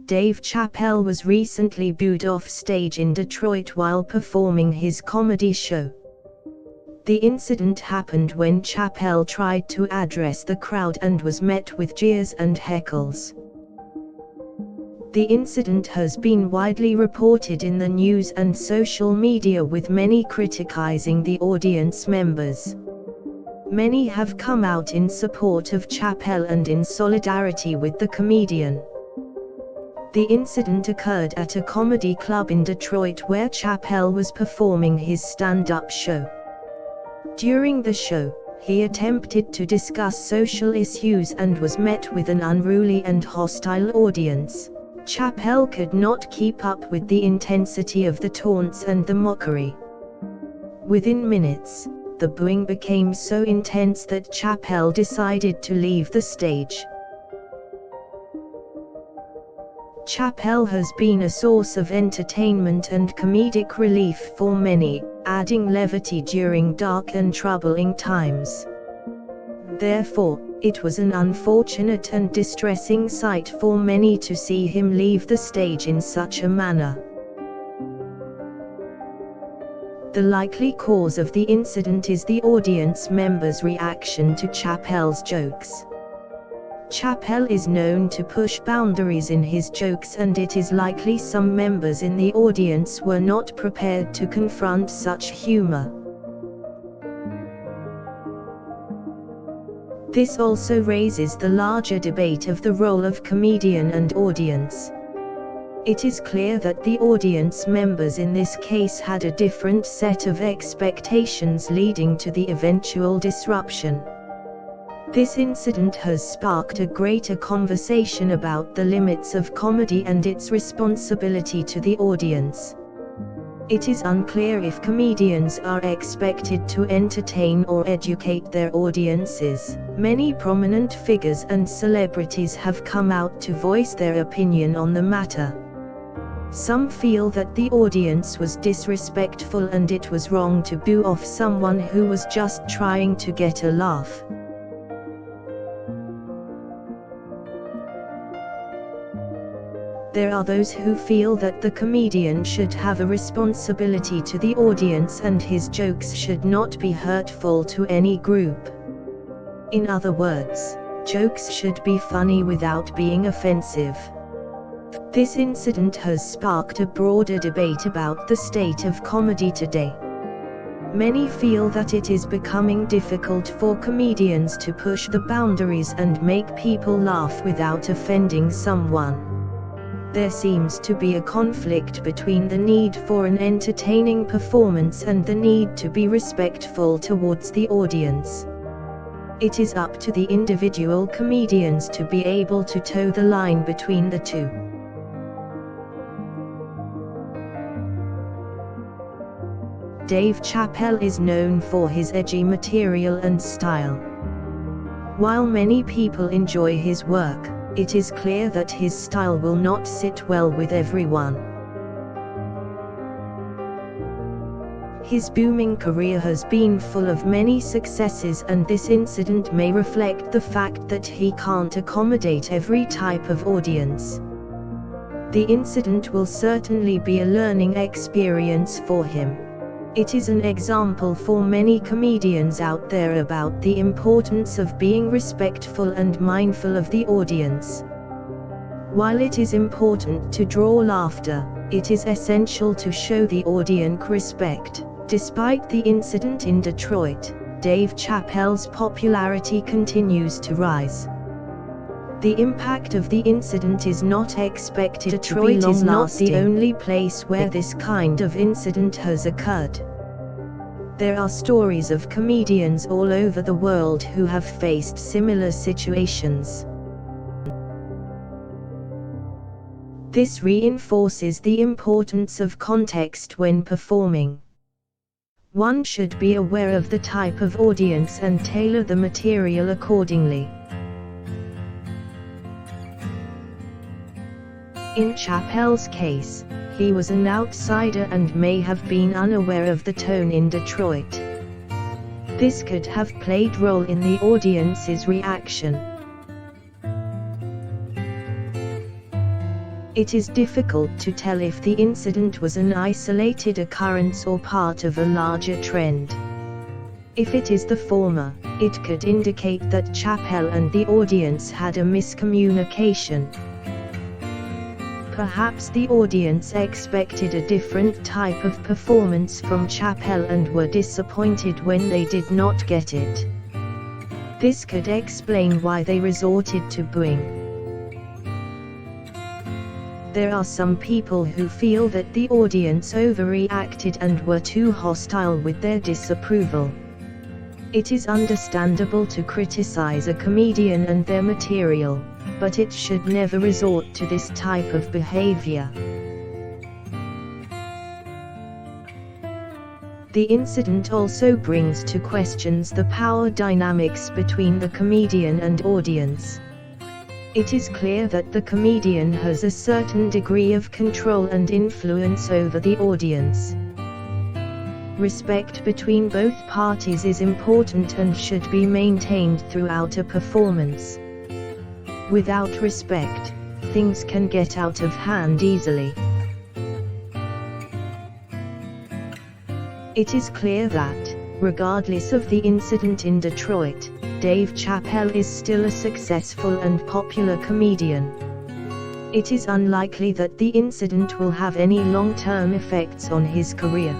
Dave Chappelle was recently booed off stage in Detroit while performing his comedy show. The incident happened when Chappelle tried to address the crowd and was met with jeers and heckles. The incident has been widely reported in the news and social media, with many criticizing the audience members. Many have come out in support of Chappelle and in solidarity with the comedian. The incident occurred at a comedy club in Detroit where Chappelle was performing his stand-up show. During the show, he attempted to discuss social issues and was met with an unruly and hostile audience. Chappelle could not keep up with the intensity of the taunts and the mockery. Within minutes, the booing became so intense that Chappelle decided to leave the stage. Chappelle has been a source of entertainment and comedic relief for many, adding levity during dark and troubling times. Therefore, it was an unfortunate and distressing sight for many to see him leave the stage in such a manner. The likely cause of the incident is the audience members' reaction to Chappelle's jokes. Chappelle is known to push boundaries in his jokes, and it is likely some members in the audience were not prepared to confront such humor. This also raises the larger debate of the role of comedian and audience. It is clear that the audience members in this case had a different set of expectations leading to the eventual disruption. This incident has sparked a greater conversation about the limits of comedy and its responsibility to the audience. It is unclear if comedians are expected to entertain or educate their audiences. Many prominent figures and celebrities have come out to voice their opinion on the matter. Some feel that the audience was disrespectful and it was wrong to boo off someone who was just trying to get a laugh. There are those who feel that the comedian should have a responsibility to the audience and his jokes should not be hurtful to any group. In other words, jokes should be funny without being offensive. This incident has sparked a broader debate about the state of comedy today. Many feel that it is becoming difficult for comedians to push the boundaries and make people laugh without offending someone. There seems to be a conflict between the need for an entertaining performance and the need to be respectful towards the audience. It is up to the individual comedians to be able to toe the line between the two. Dave Chappelle is known for his edgy material and style. While many people enjoy his work, it is clear that his style will not sit well with everyone. His booming career has been full of many successes, and this incident may reflect the fact that he can't accommodate every type of audience. The incident will certainly be a learning experience for him. It is an example for many comedians out there about the importance of being respectful and mindful of the audience. While it is important to draw laughter, it is essential to show the audience respect. Despite the incident in Detroit, Dave Chappelle's popularity continues to rise. The impact of the incident is not expected to be long-lasting. Detroit is not the only place where this kind of incident has occurred. There are stories of comedians all over the world who have faced similar situations. This reinforces the importance of context when performing. One should be aware of the type of audience and tailor the material accordingly. In Chappelle's case, he was an outsider and may have been unaware of the tone in Detroit. This could have played a role in the audience's reaction. It is difficult to tell if the incident was an isolated occurrence or part of a larger trend. If it is the former, it could indicate that Chappelle and the audience had a miscommunication. Perhaps the audience expected a different type of performance from Chappelle and were disappointed when they did not get it. This could explain why they resorted to booing. There are some people who feel that the audience overreacted and were too hostile with their disapproval. It is understandable to criticize a comedian and their material, but it should never resort to this type of behavior. The incident also brings to questions the power dynamics between the comedian and audience. It is clear that the comedian has a certain degree of control and influence over the audience. Respect between both parties is important and should be maintained throughout a performance. Without respect, things can get out of hand easily. It is clear that, regardless of the incident in Detroit, Dave Chappelle is still a successful and popular comedian. It is unlikely that the incident will have any long-term effects on his career.